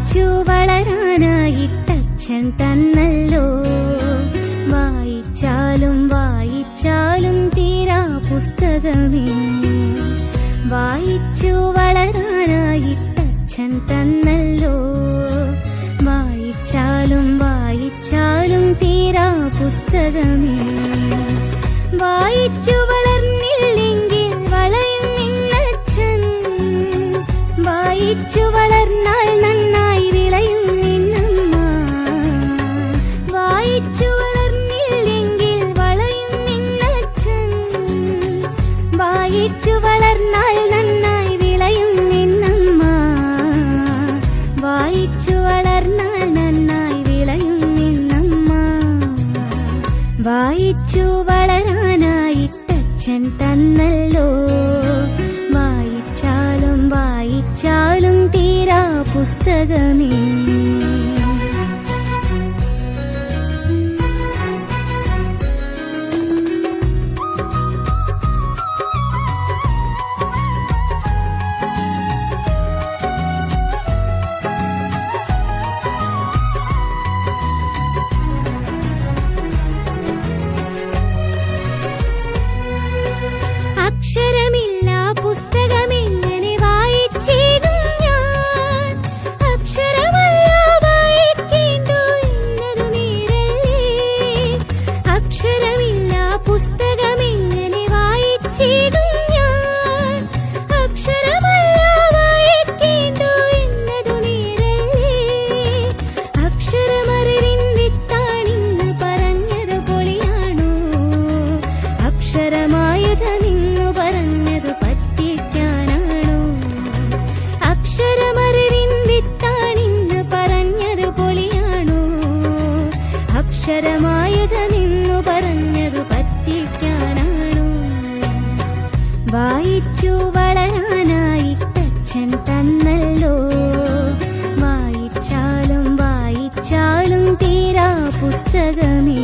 വായിച്ചു വളരാനായിട്ടച്ഛൻ തന്നല്ലോ. വായിച്ചാലും വായിച്ചാലും തീരാ പുസ്തകമേ. വായിച്ചു വളരാനായിട്ടച്ഛൻ തന്നല്ലോ. വായിച്ചാലും വായിച്ചാലും തീരാ പുസ്തകമേ. വായിച്ചു വളർന്നില്ലെങ്കിൽ വളയും നിന്നച്ഛൻ. വായിച്ചു വളർന്നാൽ നന്നായി വിളയും നിന്നമ്മ. വായിച്ചു വളർന്നില്ലെങ്കിൽ വളയും നിന്നച്ഛൻ. വായിച്ചു വളർന്നാൽ നന്നായി വിളയും നിന്നമ്മ. വായിച്ചു വളർന്നാൽ നന്നായി വിളയും നിന്നമ്മ. വായിച്ചു വളരാനായിട്ടച്ഛൻ തന്നല്ലോ. വായിച്ചാലും വായിച്ചാലും തീരാ പുസ്തകമേ. അക്ഷരമില്ല പുസ്തകമെങ്ങനെ വായിച്ചിടും ഞാൻ. അക്ഷരമല്ല വായിക്കേണ്ടു എന്നതു നേരല്ലേ. അക്ഷരമില്ല പുസ്തകമെങ്ങനെ വായിച്ചിടും ഞാൻ. അക്ഷരമല്ല വായിക്കേണ്ടു എന്നതു നേരല്ലേ. അക്ഷരമറിവിൻ വിത്താണിന്ന് പറഞ്ഞത് പൊളിയാണോ. അക്ഷരമായുധമിന്നു പറഞ്ഞതു പറ്റിക്കാനാണോ. അക്ഷരമറിവിൻ വിത്താണിന്ന് പറഞ്ഞത് പൊളിയാണോ. അക്ഷരമായുധമിന്നു പറഞ്ഞതു പറ്റിക്കാനാണോ. വായിച്ചു വളരാനായിട്ടച്ഛൻ തന്നല്ലോ. വായിച്ചാലും വായിച്ചാലും തീരാ പുസ്തകമേ.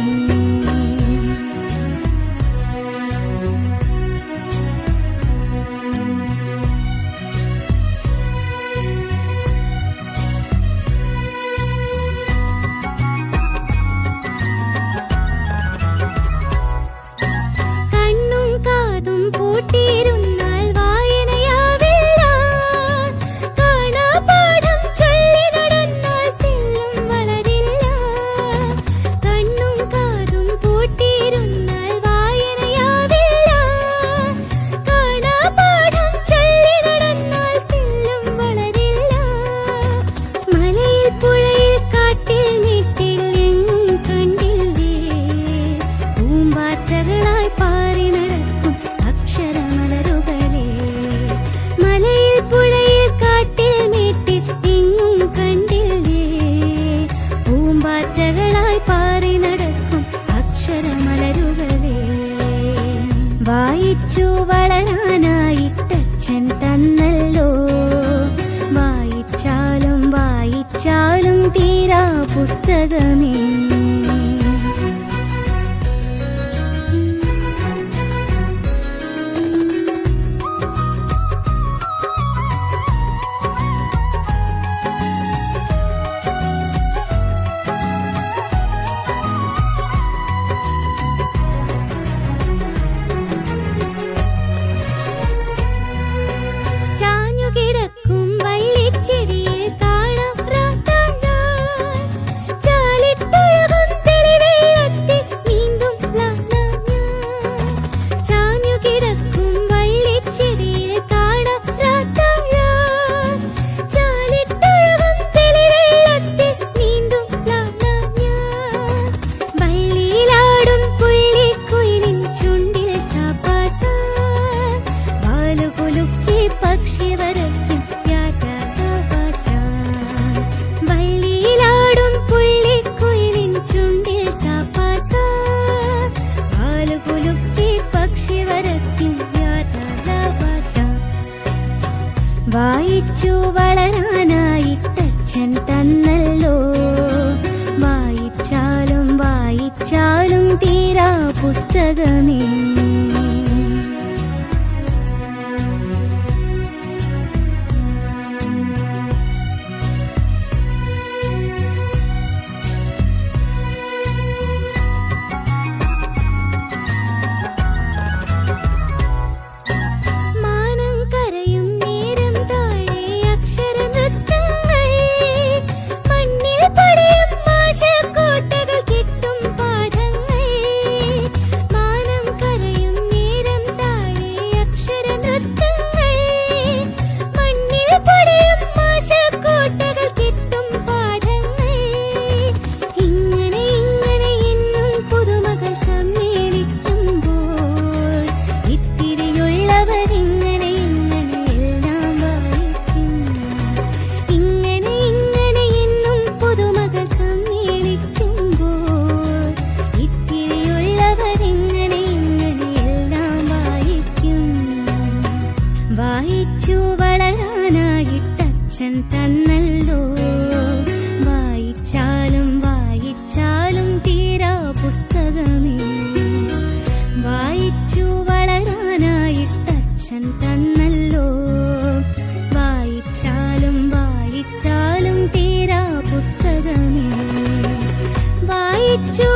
കണ്ണും കാതും പൂട്ടിയിരുന്നാൽ വായനയാവില്ല. കാണാപാഠം ചൊല്ലി നടന്നാൽ തെല്ലും വളരില്ല. കണ്ണും കാതും പൂട്ടിയിരുന്നാൽ വായനയാവില്ല. കാണാപാഠം ചൊല്ലി നടന്നാൽ തെല്ലും വളരില്ല. മലയിൽ പുഴയിൽ കാട്ടിൽ വീട്ടിൽ എങ്ങും കണ്ടില്ലേ. പൂമ്പാറ്റകളായി പാറി നടക്കും അക്ഷരമലരുകളെ. മലയിൽ പുഴയിൽ കാട്ടിൽ വീട്ടിൽ എങ്ങും കണ്ടില്ലേ. പൂമ്പാറ്റകളായി പാറി നടക്കും അക്ഷരമലരുകളെ. വായിച്ചു വളരാനായിട്ടച്ഛൻ തന്നല്ലോ. വായിച്ചാലും വായിച്ചാലും തീരാ പുസ്തകമേ. ചാഞ്ഞുകിടക്കും വള്ളിച്ചെടിയിൽ കാണാം പ്രാർത്ഥന. ചാലിട്ടൊഴുകും തെളിവെള്ളത്തിൽ നീന്തും ലാലാഞ്ഞ. ചാഞ്ഞുകിടക്കും വള്ളിച്ചെടിയിൽ കാണാം പ്രാർത്ഥന. ചാലിട്ടൊഴുകും തെളിവെള്ളത്തിൽ നീന്തും ലാലാഞ്ഞ. വള്ളിയിലാടും പുള്ളിക്കുയിലിൻ ചുണ്ടിൽ സാപ്പാസ. വാലുകുലുക്കി പക്ഷി വരയ്ക്കും യാത്രാഭാഷ. വള്ളിയിലാടും പുള്ളിക്കുയിലിൻ ചുണ്ടിൽ സാപ്പാസ. വാലുകുലുക്കി പക്ഷി വരയ്ക്കും യാത്രാഭാഷ. വായിച്ചു വളരാനായിട്ടച്ഛൻ തന്നല്ലോ. വായിച്ചാലും വായിച്ചാലും തീരാ പുസ്തകമേ. പുസ്തകമേ. വായിച്ചു വളരാനായിട്ടച്ഛൻ തന്നല്ലോ, വായിച്ചാലും വായിച്ചാലും തീരാ പുസ്തകമേ. വായിച്ചു